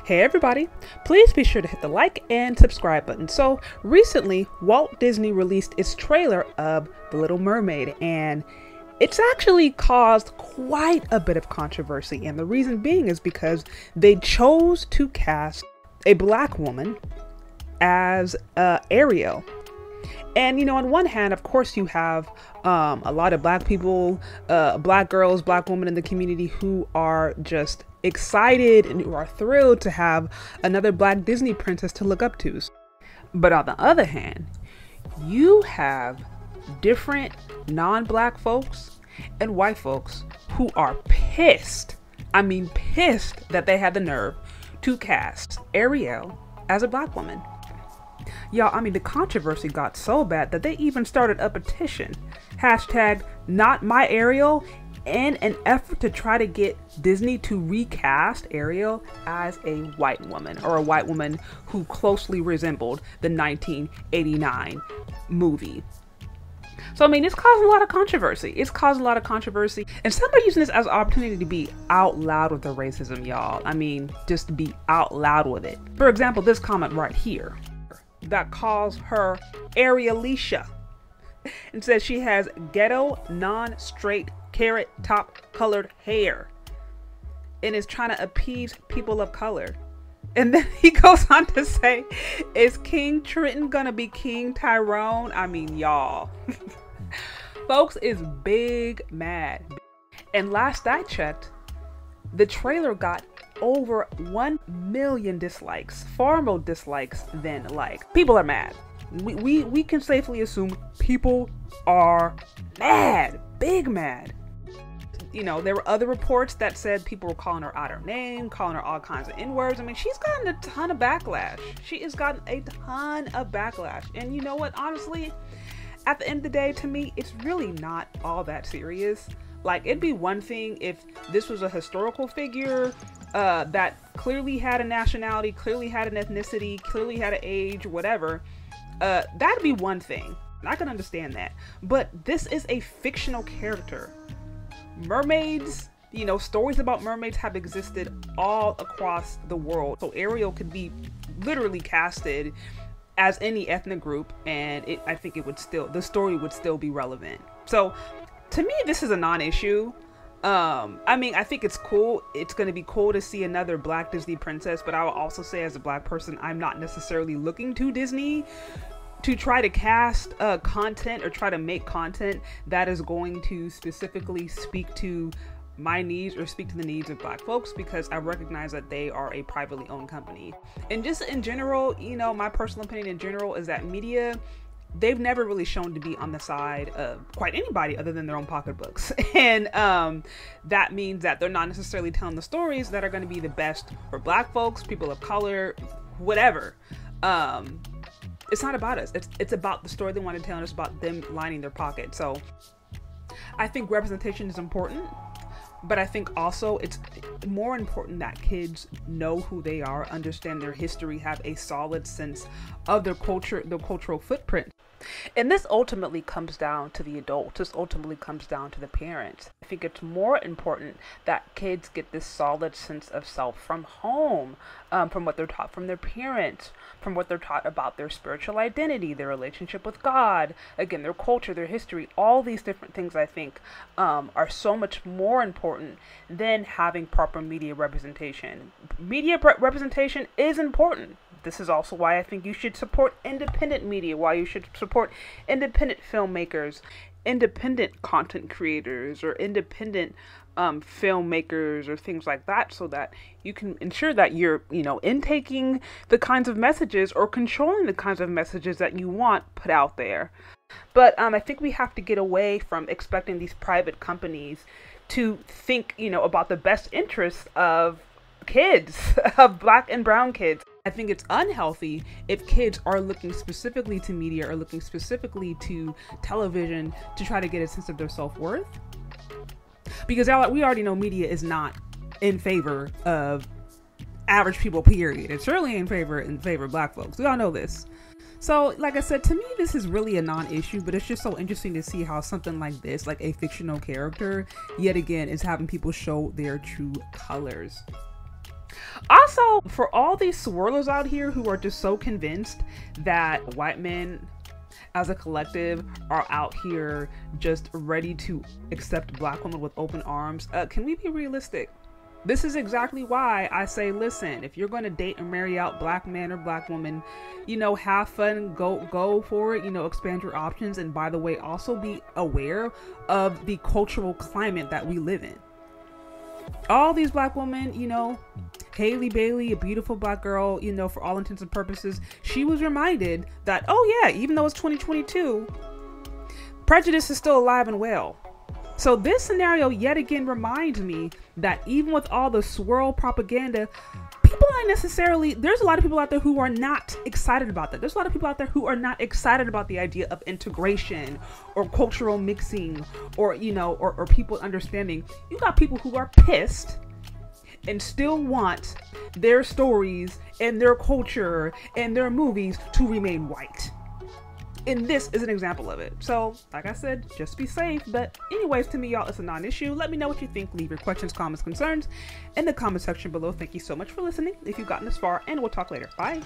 Hey everybody, please be sure to hit the like and subscribe button. So recently, Walt Disney released its trailer of The Little Mermaid, and it's actually caused quite a bit of controversy. And the reason being is because they chose to cast a black woman as Ariel. And, you know, on one hand, of course, you have a lot of black people, black girls, black women in the community who are just excited and who are thrilled to have another black Disney princess to look up to. But on the other hand, you have different non-black folks and white folks who are pissed. I mean, pissed that they had the nerve to cast Ariel as a black woman. Y'all, I mean, the controversy got so bad that they even started a petition, hashtag not my Ariel, in an effort to try to get Disney to recast Ariel as a white woman, or a white woman who closely resembled the 1989 movie. So, I mean, it's causing a lot of controversy. It's causing a lot of controversy. And some are using this as an opportunity to be out loud with the racism, y'all. I mean, just be out loud with it. For example, this comment right here that calls her Arielicia and says she has ghetto, non-straight, carrot top colored hair and is trying to appease people of color. And then he goes on to say, is King Trenton gonna be King Tyrone? I mean, y'all. Folks is big mad. And last I checked, the trailer got over 1 million dislikes, far more dislikes than likes. People are mad. We can safely assume people are mad, big mad. You know, there were other reports that said people were calling her out her name, calling her all kinds of N-words. I mean, she's gotten a ton of backlash. She has gotten a ton of backlash. And you know what, honestly, at the end of the day, to me, it's really not all that serious. Like, it'd be one thing if this was a historical figure that clearly had a nationality, clearly had an ethnicity, clearly had an age, whatever. That'd be one thing. I can understand that. But this is a fictional character. Mermaids, you know, stories about mermaids have existed all across the world. So Ariel could be literally casted as any ethnic group, and I think the story would still be relevant. So to me, this is a non-issue. I mean, I think it's cool. It's going to be cool to see another black Disney princess, but I will also say, as a black person, I'm not necessarily looking to Disney to try to cast content or try to make content that is going to specifically speak to my needs or speak to the needs of black folks, because I recognize that they are a privately owned company. And just in general, you know, my personal opinion in general is that media, they've never really shown to be on the side of quite anybody other than their own pocketbooks. And that means that they're not necessarily telling the stories that are going to be the best for black folks, people of color, whatever. It's not about us. It's about the story they want to tell, and it's about them lining their pocket. So I think representation is important, but I think also it's more important that kids know who they are, understand their history, have a solid sense of their culture, their cultural footprint. And this ultimately comes down to the adults. This ultimately comes down to the parents. I think it's more important that kids get this solid sense of self from home, from what they're taught from their parents, from what they're taught about their spiritual identity, their relationship with God, again, their culture, their history. All these different things, I think, are so much more important than having proper media representation. Media representation is important. This is also why I think you should support independent media, why you should support independent filmmakers, independent content creators, or independent filmmakers or things like that, so that you can ensure that you're, you know, intaking the kinds of messages or controlling the kinds of messages that you want put out there. But I think we have to get away from expecting these private companies to think, you know, about the best interests of kids, of black and brown kids. I think it's unhealthy if kids are looking specifically to media or looking specifically to television to try to get a sense of their self-worth. Because we already know media is not in favor of average people, period. It's certainly in favor of black folks. We all know this. So, like I said, to me, this is really a non-issue, but it's just so interesting to see how something like this, like a fictional character, yet again, is having people show their true colors. Also, for all these swirlers out here who are just so convinced that white men as a collective are out here just ready to accept black women with open arms, can we be realistic? This is exactly why I say, listen, if you're going to date and marry out black man or black woman, you know, have fun, go for it, you know, expand your options. And by the way, also be aware of the cultural climate that we live in. All these black women, you know, Haley Bailey, a beautiful black girl, you know, for all intents and purposes, she was reminded that, oh yeah, even though it's 2022, prejudice is still alive and well. So this scenario yet again reminds me that even with all the swirl propaganda, people aren't necessarily, there's a lot of people out there who are not excited about that. There's a lot of people out there who are not excited about the idea of integration or cultural mixing or, you know, or people understanding. You got people who are pissed and still want their stories and their culture and their movies to remain white. And this is an example of it. So, like I said, just be safe. But anyways, to me, y'all, it's a non-issue. Let me know what you think. Leave your questions, comments, concerns in the comment section below. Thank you so much for listening if you've gotten this far, and we'll talk later. Bye.